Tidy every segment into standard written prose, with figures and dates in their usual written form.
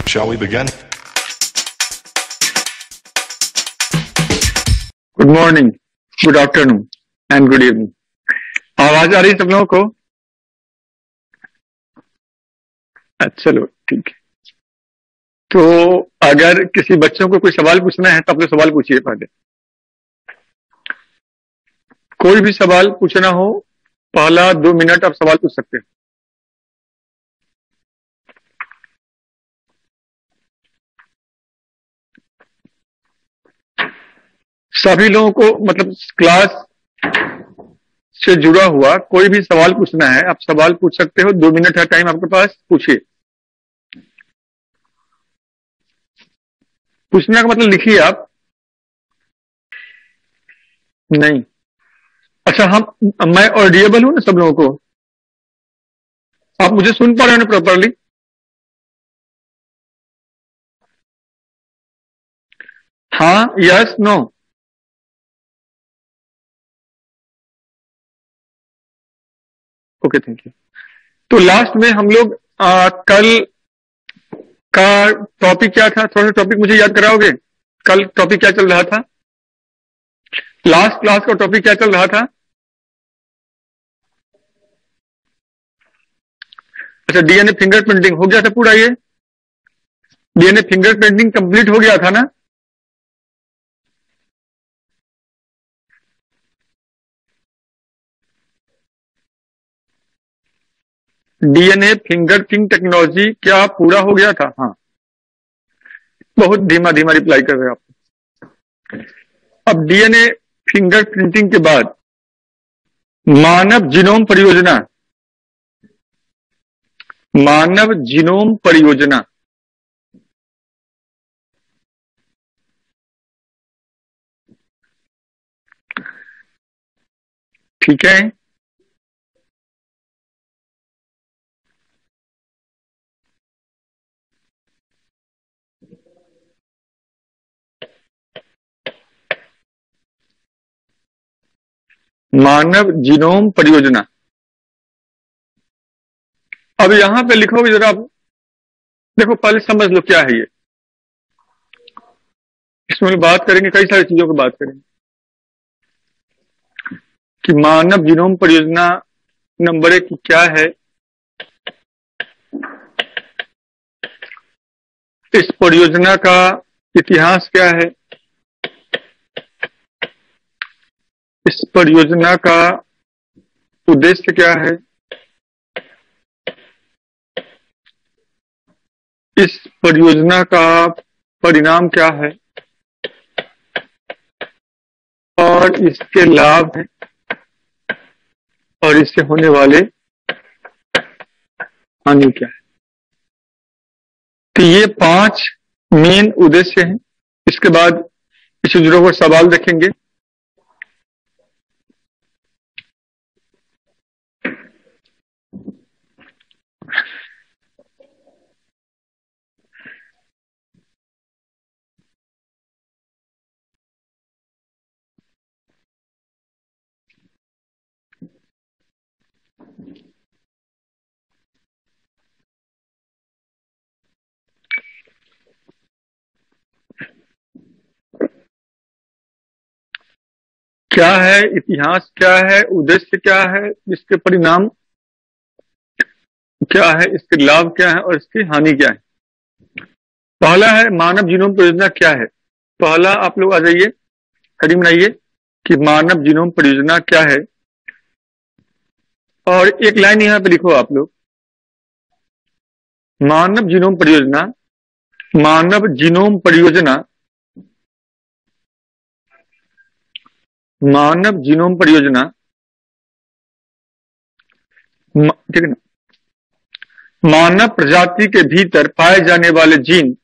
Shall we begin? Good morning, good afternoon and good evening. आवाज आ रही है सब लोगों को? अच्छा, चलो ठीक है। तो अगर किसी बच्चों को कोई सवाल पूछना है तो आप लोग सवाल पूछिए। पहले कोई भी सवाल पूछना हो, पहला 2 मिनट आप सवाल पूछ सकते हैं। सभी लोगों को मतलब क्लास से जुड़ा हुआ कोई भी सवाल पूछना है, आप सवाल पूछ सकते हो। 2 मिनट है टाइम आपके पास, पूछिए। पूछने का मतलब लिखिए आप। नहीं, अच्छा, मैं ऑडिएबल हूं ना सब लोगों को? आप मुझे सुन पा रहे हो ना प्रॉपरली? हाँ, yes, no? Okay, thank you. तो लास्ट में हम लोग कल का टॉपिक क्या था? थोड़ा सा टॉपिक मुझे याद कराओगे? कल टॉपिक क्या चल रहा था? लास्ट क्लास का टॉपिक क्या चल रहा था? अच्छा, डीएनए फिंगर प्रिंटिंग हो गया था पूरा? ये डीएनए फिंगर प्रिंटिंग कंप्लीट हो गया था ना? डीएनए फिंगरप्रिंटिंग टेक्नोलॉजी क्या पूरा हो गया था? हाँ, बहुत धीमा धीमा रिप्लाई कर रहे हो आप। अब डीएनए फिंगर प्रिंटिंग के बाद मानव जीनोम परियोजना, मानव जीनोम परियोजना, ठीक है? मानव जीनोम परियोजना। अब यहां पे लिखोगे जरा आप, देखो पहले समझ लो क्या है ये। इसमें बात करेंगे, कई सारी चीजों की बात करेंगे कि मानव जीनोम परियोजना नंबर 1 क्या है, इस परियोजना का इतिहास क्या है, इस परियोजना का उद्देश्य क्या है, इस परियोजना का परिणाम क्या है, और इसके लाभ हैं, और इससे होने वाले हानि क्या है। तो ये 5 मेन उद्देश्य हैं। इसके बाद इससे जुड़े हुए सवाल देखेंगे। क्या है इतिहास, क्या है उद्देश्य, क्या है इसके परिणाम क्या है, इसके लाभ क्या है, और इसकी हानि क्या है। पहला है मानव जीनोम परियोजना क्या है। पहला आप लोग आ जाइए, हेडिंग बनाइए कि मानव जीनोम परियोजना क्या है, और एक लाइन यहां पे लिखो आप लोग, मानव जीनोम परियोजना, मानव जीनोम परियोजना, मानव जीनोम परियोजना, ठीक है ना, मानव प्रजाति के भीतर पाए जाने वाले जीन,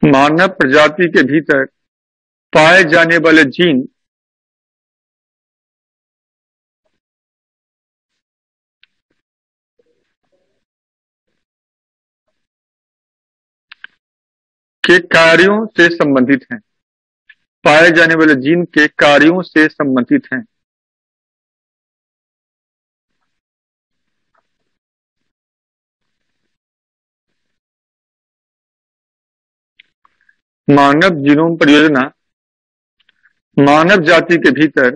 मानव प्रजाति के भीतर पाए जाने वाले जीन के कार्यों से संबंधित हैं, पाए जाने वाले जीन के कार्यों से संबंधित हैं। मानव जीनोम परियोजना मानव जाति के भीतर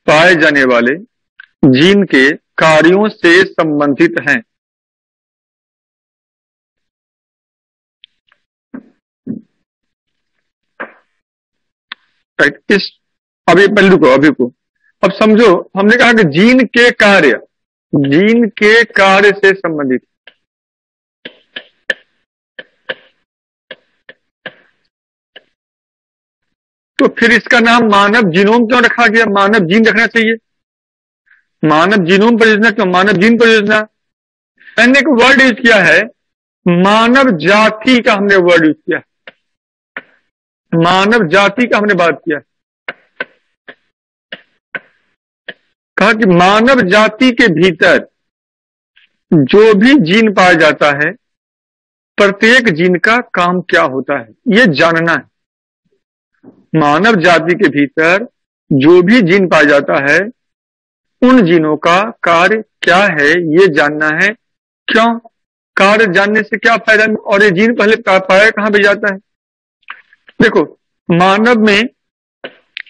पाए जाने वाले जीन के कार्यों से संबंधित हैं। राइट, इस अभी पहलू को अभी को अब समझो, हमने कहा कि जीन के कार्य से संबंधित। तो फिर इसका नाम मानव जीनोम क्यों रखा गया? मानव जीन रखना चाहिए। मानव जीनोम परियोजना क्यों? मानव जीन परियोजना। मैंने एक वर्ड यूज किया है, मानव जाति का हमने वर्ड यूज किया, मानव जाति का हमने बात किया। कहा कि मानव जाति के भीतर जो भी जीन पाया जाता है, प्रत्येक जीन का काम क्या होता है, ये जानना है। मानव जाति के भीतर जो भी जीन पाया जाता है, उन जीनों का कार्य क्या है, ये जानना है। क्यों? कार्य जानने से क्या फायदा? और ये जीन पहले पाया कहां पे जाता है? देखो, मानव में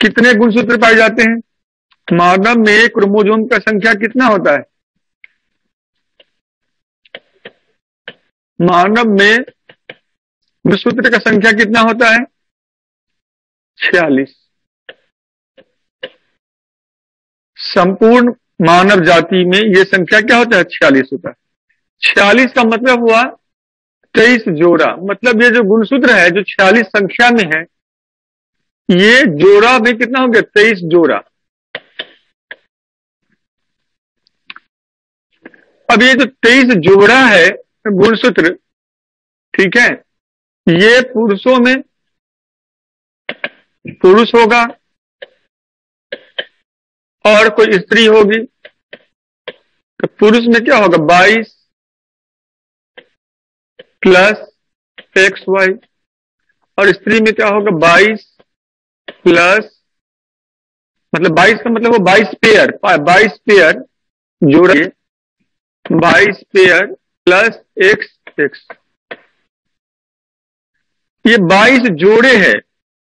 कितने गुणसूत्र पाए जाते हैं? मानव में क्रोमोसोम का संख्या कितना होता है? मानव में गुणसूत्र का संख्या कितना होता है? 46। संपूर्ण मानव जाति में यह संख्या क्या होता है? 46 होता है। 46 का मतलब हुआ 23 जोड़ा। मतलब ये जो गुणसूत्र है जो 46 संख्या में है, ये जोड़ा में कितना हो गया? 23 जोड़ा। अब ये जो 23 जोड़ा है गुणसूत्र, ठीक है, ये पुरुषों में पुरुष होगा और कोई स्त्री होगी। तो पुरुष में क्या होगा? 22 प्लस XY, और स्त्री में क्या होगा? 22 प्लस, मतलब 22 का मतलब वो 22 पेयर जोड़ा, 22 पेयर प्लस X। ये 22 जोड़े हैं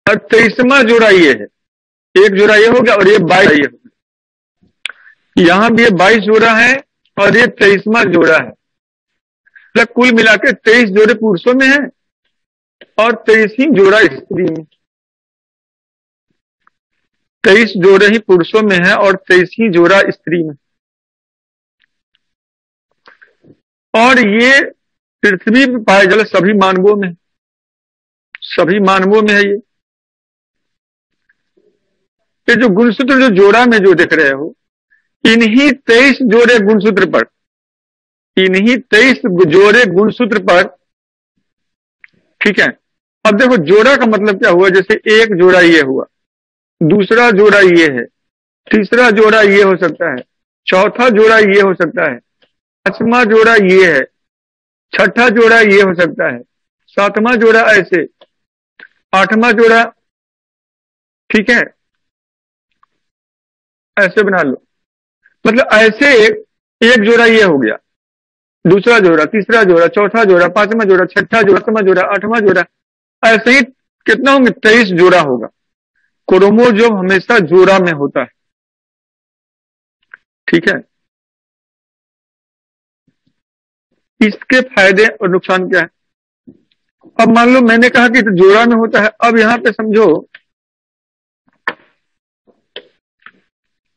और 23वां जोड़ा ये है। एक जोड़ा ये हो गया और ये 22 ये हो गया। यहां भी ये 22 जोड़ा है और ये 23वां जोड़ा है। मतलब कुल मिलाकर 23 जोड़े पुरुषों में है और 23 ही जोड़ा स्त्री में। 23 जोड़े ही पुरुषों में है और 23 ही जोड़ा स्त्री में। और ये पृथ्वी पर पाए जाने सभी मानवों में, सभी मानवों में है ये जो गुणसूत्र जो जोड़ा में जो देख रहे हो, इन्हीं 23 जोड़े गुणसूत्र पर, इन्हीं 23 जोड़े गुणसूत्र पर, ठीक है। अब देखो जोड़ा का मतलब क्या हुआ? जैसे एक जोड़ा ये हुआ, दूसरा जोड़ा ये है, तीसरा जोड़ा ये हो सकता है, चौथा जोड़ा ये हो सकता है, पांचवा जोड़ा ये है, छठा जोड़ा ये हो सकता है, सातवां जोड़ा ऐसे, आठवां जोड़ा, ठीक है, ऐसे बना लो। मतलब ऐसे एक जोड़ा ये हो गया, दूसरा जोड़ा, तीसरा जोड़ा, चौथा जोड़ा, पांचवा जोड़ा, छठा जोड़ा, सातवां जोड़ा, आठवां जोड़ा, ऐसे ही कितना होंगे? 23 जोड़ा होगा। क्रोमोसोम हमेशा जोड़ा में होता है, ठीक है। इसके फायदे और नुकसान क्या है? अब मान लो मैंने कहा कि तो जोड़ा में होता है। अब यहां पे समझो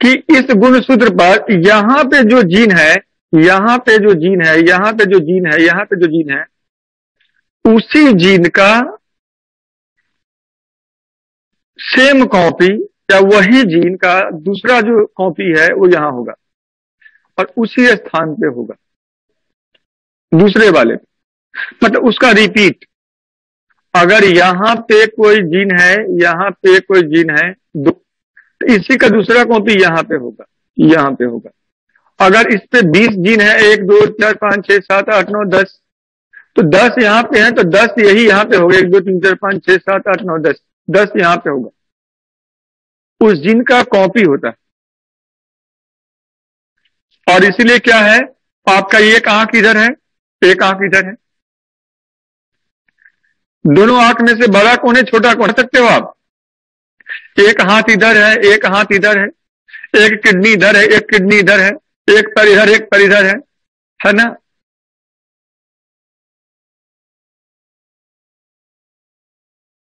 कि इस गुणसूत्र पर यहां पे जो जीन है, यहां पे जो जीन है, यहां पे जो जीन है, यहां पे जो जीन है, उसी जीन का सेम कॉपी या वही जीन का दूसरा जो कॉपी है वो यहां होगा और उसी स्थान पे होगा दूसरे वाले। मतलब उसका रिपीट, अगर यहां पे कोई जीन है, यहां पे कोई जीन है, तो इसी का दूसरा कॉपी यहां पे होगा, यहां पे होगा। अगर इस पे 20 जीन है, 1 2 4 5 6 7 8 9 10, तो 10 यहां पे है तो 10 यही यहां पे होगा। 1 2 3 4 5 6 7 8 9 10, 10 यहां पे होगा, उस जीन का कॉपी होता है। और इसीलिए क्या है, आपका एक आंख इधर है, एक आंख इधर है, दोनों आंख में से बड़ा कौन है छोटा कौन है सकते हो आप? एक हाथ इधर है, एक हाथ इधर है, एक किडनी इधर है, एक किडनी इधर है, एक पर इधर, एक पर इधर है ना?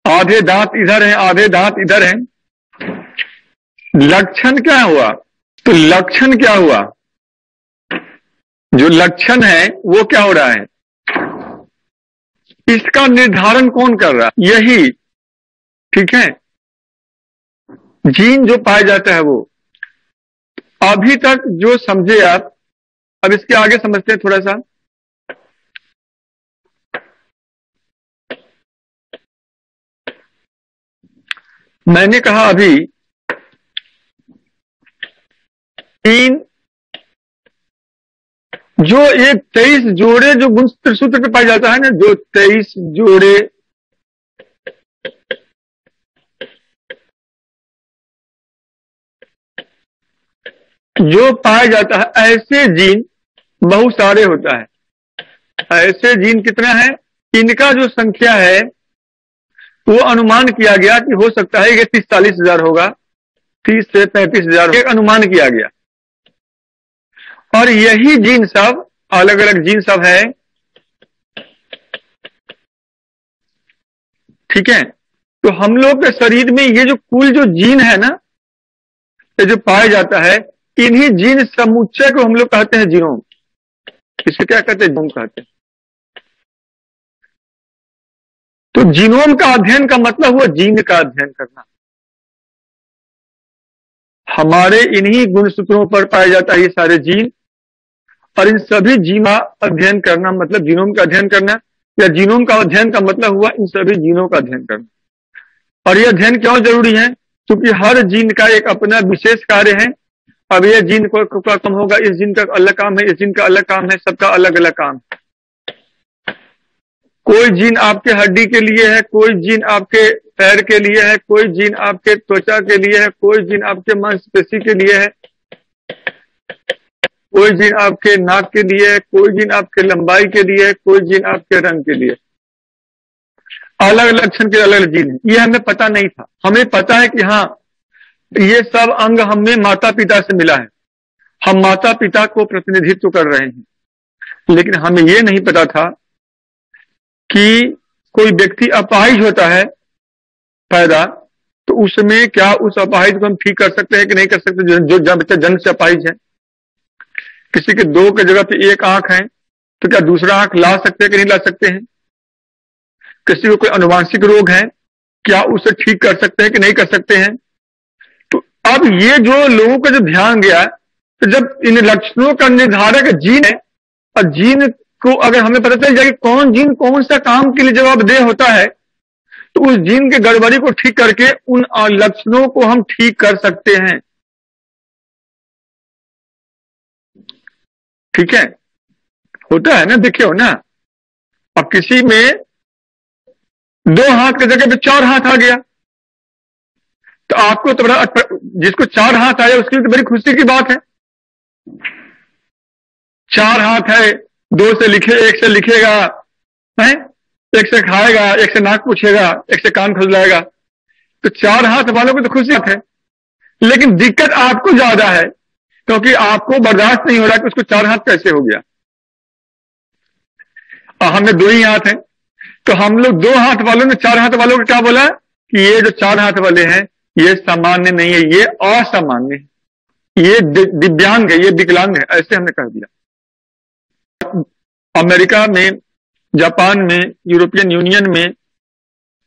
आधे दांत इधर हैं, आधे दांत इधर हैं। लक्षण क्या हुआ? तो लक्षण क्या हुआ? जो लक्षण है वो क्या हो रहा है? इसका निर्धारण कौन कर रहा है? यही, ठीक है, जीन जो पाया जाता है वो। अभी तक जो समझे आप, अब इसके आगे समझते हैं थोड़ा सा। मैंने कहा अभी तीन, जो ये 23 जोड़े जो गुणसूत्र सूत्र पे पाया जाता है ना, जो 23 जोड़े जो पाया जाता है, ऐसे जीन बहुत सारे होता है। ऐसे जीन कितना है? इनका जो संख्या है वो अनुमान किया गया कि हो सकता है कि 30-40 हजार होगा, 30 से 35 हजार, एक अनुमान किया गया। और यही जीन सब, अलग अलग जीन सब है, ठीक है। तो हम लोग के शरीर में ये जो कुल जो जीन है ना, ये जो पाया जाता है, इन्हीं जीन समुच्चय को हम लोग कहते हैं जीनोम। इसे क्या कहते हैं? जीनोम कहते हैं। तो जीनोम का अध्ययन का मतलब हुआ जीन का अध्ययन करना। हमारे इन्हीं गुणसूत्रों पर पाया जाता है ये सारे जीन, और इन सभी जीन का अध्ययन करना मतलब जीनोम का अध्ययन करना, या जीनोम का अध्ययन का मतलब हुआ इन सभी जीनों का अध्ययन करना। और यह अध्ययन क्यों जरूरी है? क्योंकि हर जीन का एक अपना विशेष कार्य है। अब ये जीन को कम होगा, इस जीन का अलग काम है, इस जीन का अलग काम है, सबका अलग अलग काम। कोई जीन आपके हड्डी के लिए है, कोई जीन आपके पैर के लिए है, कोई जीन आपके त्वचा के लिए है, कोई जीन आपके मांसपेशी के लिए है, कोई जीन आपके नाक के लिए है, कोई जीन आपके लंबाई के लिए है, कोई जीन आपके रंग के लिए। अलग अलग लक्षण के अलग अलग जीन है। ये हमें पता नहीं था। हमें पता है कि हाँ, ये सब अंग हमें माता पिता से मिला है, हम माता पिता को प्रतिनिधित्व कर रहे हैं। लेकिन हमें ये नहीं पता था कि कोई व्यक्ति अपाहिज होता है पैदा, तो उसमें क्या उस अपाहिज को हम ठीक कर सकते हैं कि नहीं कर सकते? जो बच्चा जन्म से अपाहिज है, किसी के 2 की जगह पे 1 आंख है, तो क्या दूसरा आंख ला सकते हैं कि नहीं ला सकते हैं? किसी को कोई अनुवांशिक रोग है, क्या उसे ठीक कर सकते हैं कि नहीं कर सकते हैं? तो अब ये जो लोगों का जो ध्यान गया, तो जब इन लक्षणों का निर्धारक जीन है, और जीन को अगर हमें पता चल जाए कि कौन जीन कौन सा काम के लिए जवाबदेह होता है, तो उस जीन के गड़बड़ी को ठीक करके उन लक्षणों को हम ठीक कर सकते हैं। ठीक है, होता है ना, देखे हो ना। अब किसी में 2 हाथ की जगह पे 4 हाथ आ गया, तो आपको तो बड़ा, जिसको 4 हाथ आया उसके लिए तो बड़ी खुशी की बात है। 4 हाथ है, 2 से लिखे, 1 से लिखेगा, है, 1 से खाएगा, 1 से नाक पूछेगा, 1 से कान खुजलाएगा। तो 4 हाथ वालों को तो खुशी है, लेकिन दिक्कत आपको ज्यादा है, क्योंकि आपको बर्दाश्त नहीं हो रहा कि उसको 4 हाथ कैसे हो गया। और हमें 2 ही हाथ हैं, तो हम लोग 2 हाथ वालों ने 4 हाथ वालों को क्या बोला कि ये जो 4 हाथ वाले हैं ये सामान्य नहीं है, ये असामान्य है, ये दिव्यांग है, ये विकलांग है, ऐसे हमने कह दिया। अमेरिका में, जापान में, यूरोपियन यूनियन में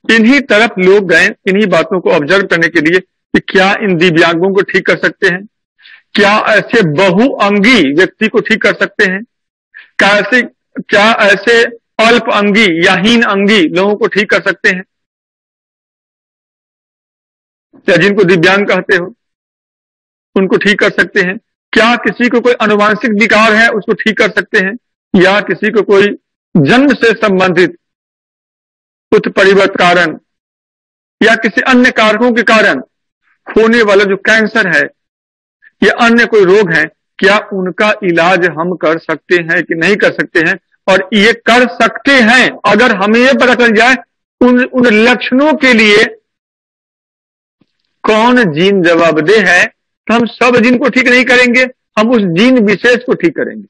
इन्हीं तरफ लोग गए इन्हीं बातों को ऑब्जर्व करने के लिए कि क्या इन दिव्यांगों को ठीक कर सकते हैं, क्या ऐसे बहुअंगी व्यक्ति को ठीक कर सकते हैं, क्या ऐसे अल्प अंगी या हीन अंगी लोगों को ठीक कर सकते हैं, या जिनको दिव्यांग कहते हो उनको ठीक कर सकते हैं। क्या किसी को कोई अनुवांशिक विकार है उसको ठीक कर सकते हैं, या किसी को कोई जन्म से संबंधित उत्परिवर्त कारण या किसी अन्य कारकों के कारण होने वाला जो कैंसर है या अन्य कोई रोग है, क्या उनका इलाज हम कर सकते हैं कि नहीं कर सकते हैं? और ये कर सकते हैं अगर हमें ये पता चल जाए उन लक्षणों के लिए कौन जीन जवाबदेह है, तो हम सब जीन को ठीक नहीं करेंगे, हम उस जीन विशेष को ठीक करेंगे।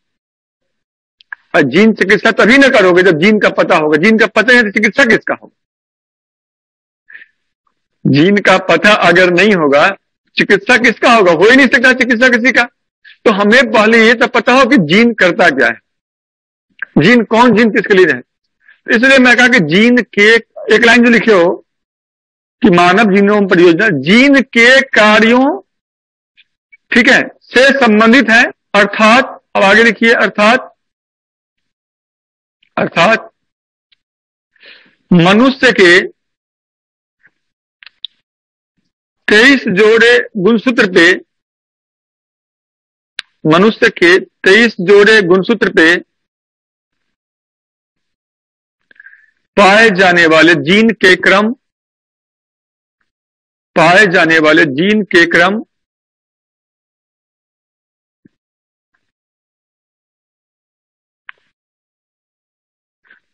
और जीन चिकित्सा तभी न करोगे जब जीन का पता होगा। जीन का पता है तो चिकित्सा किसका होगा? जीन का पता अगर नहीं होगा, चिकित्सा किसका होगा? हो ही नहीं सकता चिकित्सा किसी का। तो हमें पहले ये तो पता हो कि जीन करता क्या है, जीन कौन जीन किसके लिए है। तो इसलिए मैं कहा कि जीन के एक लाइन जो लिखे हो कि मानव जीनोम परियोजना जीन के कार्यों, ठीक है, से संबंधित है। अर्थात, अब आगे लिखिए, अर्थात मनुष्य के 23 जोड़े गुणसूत्र पे, मनुष्य के 23 जोड़े गुणसूत्र पे पाए जाने वाले जीन के क्रम, पाए जाने वाले जीन के क्रम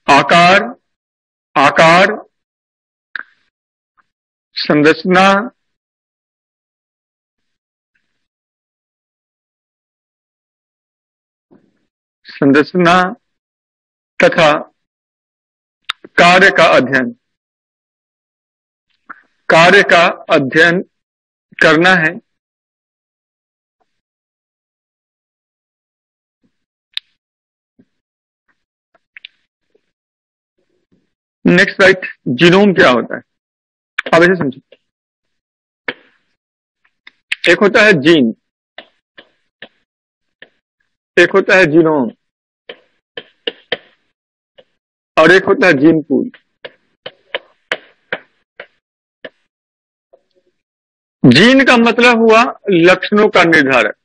आकार, संरचना तथा कार्य का अध्ययन करना है। नेक्स्ट राइट, जीनोम क्या होता है? अब ऐसे समझो, एक होता है जीन, एक होता है जीनोम, और एक होता है जीन पूल। जीन का मतलब हुआ लक्षणों का निर्धारक।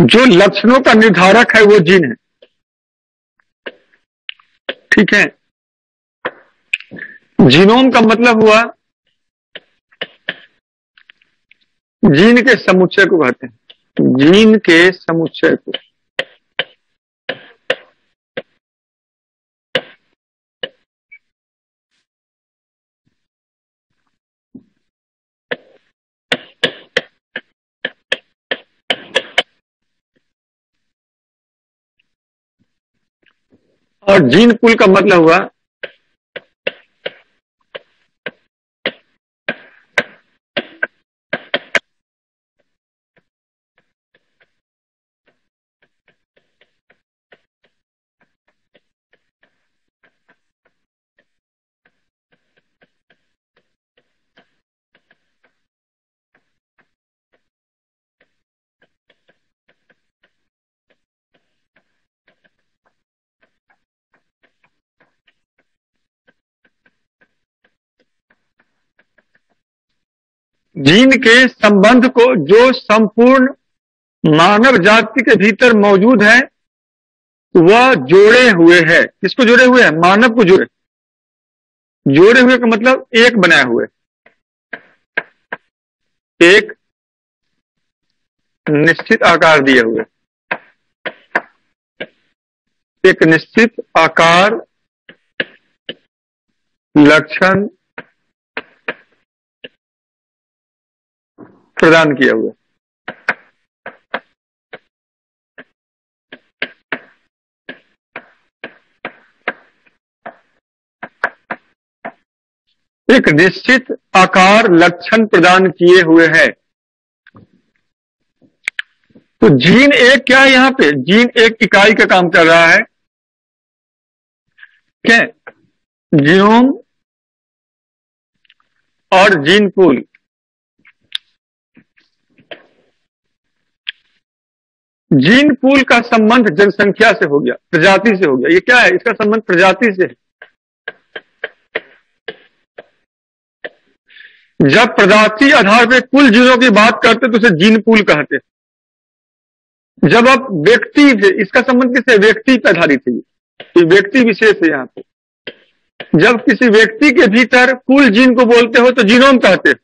जो लक्षणों का निर्धारक है वो जीन है, ठीक है। जीनोम का मतलब हुआ जीन के समुच्चय को कहते हैं, जीन के समुच्चय को। और जीन पूल का मतलब हुआ जीन के संबंध को जो संपूर्ण मानव जाति के भीतर मौजूद है वह जोड़े हुए है। किसको जोड़े हुए है? मानव को जोड़े हुए का मतलब एक बनाए हुए, एक निश्चित आकार दिए हुए, एक निश्चित आकार, लक्षण प्रदान किया हुआ। एक निश्चित आकार, लक्षण प्रदान किए हुए है। तो जीन एक क्या है? यहां पे जीन एक इकाई का काम कर रहा है, क्या? जीनोम और जीन पूल। जीन पूल का संबंध जनसंख्या से हो गया, प्रजाति से हो गया। ये क्या है? इसका संबंध प्रजाति से है। जब प्रजाति आधार पे कुल जीनों की बात करते तो उसे जीन पूल कहते। जब आप व्यक्ति से, इसका संबंध किससे? व्यक्ति पे आधारित है, ये व्यक्ति विशेष है। यहाँ पे जब किसी व्यक्ति के भीतर कुल जीन को बोलते हो तो जीनोम कहते हो।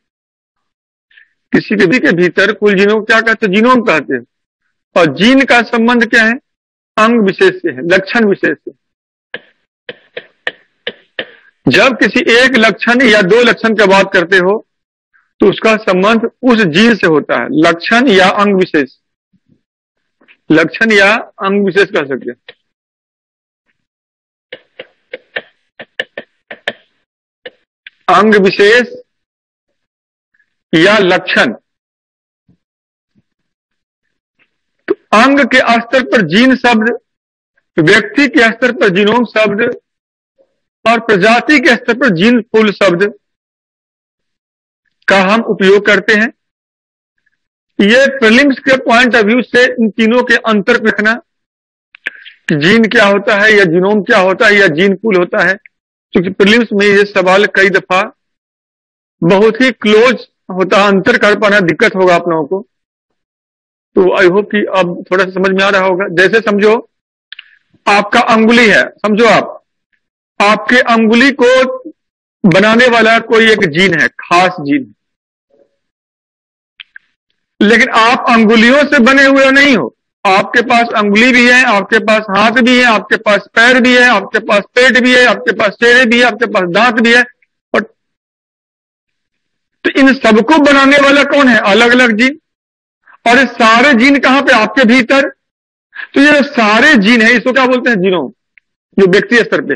किसी के भीतर कुल जीनों को क्या कहते हैं? जीनोम कहते हैं। और जीन का संबंध क्या है? अंग विशेष से है, लक्षण विशेष से। जब किसी एक लक्षण या दो लक्षण की बात करते हो तो उसका संबंध उस जीन से होता है, लक्षण या अंग विशेष। लक्षण या अंग विशेष कह सकते हैं। अंग विशेष या लक्षण। तो अंग के स्तर पर जीन शब्द, व्यक्ति के स्तर पर जीनोम शब्द और प्रजाति के स्तर पर जीन पूल शब्द का हम उपयोग करते हैं। ये प्रीलिम्स के पॉइंट ऑफ व्यू से इन तीनों के अंतर को रखना कि जीन क्या होता है या जीनोम क्या होता है या जीन पूल होता है, क्योंकि प्रीलिम्स में ये सवाल कई दफा बहुत ही क्लोज होता है, अंतर कर पाना दिक्कत होगा आप लोगों को। तो आई होप कि अब थोड़ा सा समझ में आ रहा होगा। जैसे समझो आपका अंगुली है, समझो आपके अंगुली को बनाने वाला कोई एक जीन है, खास जीन, लेकिन आप अंगुलियों से बने हुए नहीं हो। आपके पास अंगुली भी है, आपके पास हाथ भी है, आपके पास पैर भी है, आपके पास पेट भी है, आपके पास चेहरे भी है, आपके पास दांत भी है। और तो इन सबको बनाने वाला कौन है? अलग अलग जीन। और ये सारे जीन कहां पे? आपके भीतर। तो ये सारे जीन है, इसको क्या बोलते हैं? जीनोम, जो व्यक्ति स्तर पे।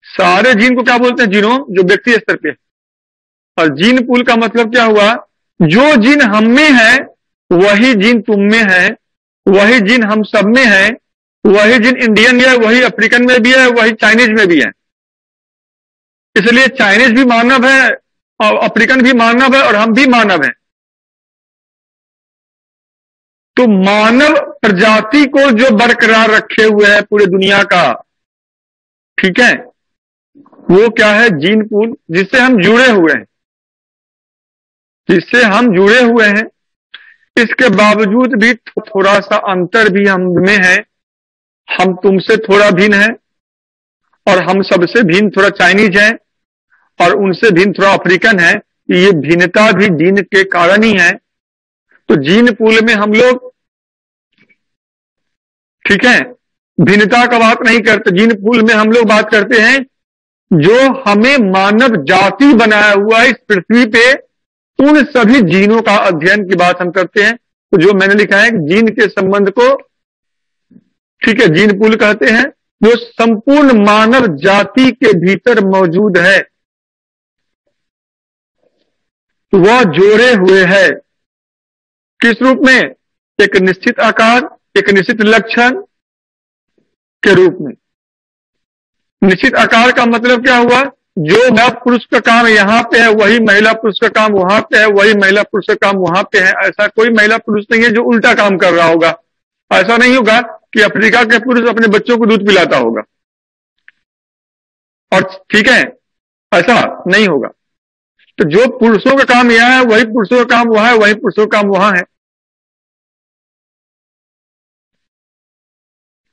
सारे जीन को क्या बोलते हैं? जीनोम, जो व्यक्ति स्तर पे। और जीन पूल का मतलब क्या हुआ? जो जीन हम में है वही जीन तुम में है, वही जीन हम सब में है, वही जीन इंडियन है, वही अफ्रीकन में भी है, वही चाइनीज में भी है। इसलिए चाइनीज भी मानव है और अफ्रीकन भी मानव है और हम भी मानव हैं। तो मानव प्रजाति को जो बरकरार रखे हुए है पूरे दुनिया का, ठीक है, वो क्या है? जीन पूल, जिससे हम जुड़े हुए हैं, जिससे हम जुड़े हुए हैं। इसके बावजूद भी थोड़ा सा अंतर भी हम में है। हम तुमसे थोड़ा भिन्न है और हम सबसे भिन्न थोड़ा चाइनीज है और उनसे भिन्न थोड़ा अफ्रीकन है। ये भिन्नता भी जीन के कारण ही है। तो जीन पूल में हम लोग, ठीक है, भिन्नता का बात नहीं करते। जीन पूल में हम लोग बात करते हैं जो हमें मानव जाति बनाया हुआ है इस पृथ्वी पे, उन सभी जीनों का अध्ययन की बात हम करते हैं। तो जो मैंने लिखा है जीन के संबंध को, ठीक है, जीन पूल कहते हैं, जो संपूर्ण मानव जाति के भीतर मौजूद है, वह जोड़े हुए है। किस रूप में? एक निश्चित आकार, एक निश्चित लक्षण के रूप में। निश्चित आकार का मतलब क्या हुआ? जो पुरुष का काम यहां पे है वही महिला पुरुष का काम वहां पे है, वही महिला पुरुष का काम वहां पे है। ऐसा कोई महिला पुरुष नहीं है जो उल्टा काम कर रहा होगा। ऐसा नहीं होगा कि अफ्रीका के पुरुष अपने बच्चों को दूध पिलाता होगा, और ठीक है, ऐसा नहीं होगा। तो जो पुरुषों का काम यहां है वही पुरुषों का काम वहां है, वही पुरुषों का काम वहां है,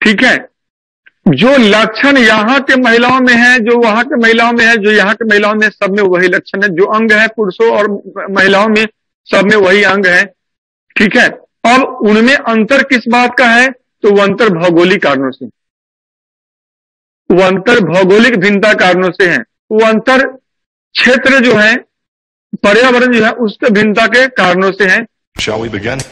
ठीक है। जो लक्षण यहाँ के महिलाओं में है, जो वहां के महिलाओं में है, जो यहाँ के महिलाओं में, सब में वही लक्षण है। जो अंग है पुरुषों और महिलाओं में, सब में वही अंग है, ठीक है। अब उनमें अंतर किस बात का है? तो वो अंतर भौगोलिक कारणों से, वो अंतर भौगोलिक भिन्नता कारणों से है। वो अंतर क्षेत्र जो है, पर्यावरण जो है, उसके भिन्नता के कारणों से है। Shall we begin?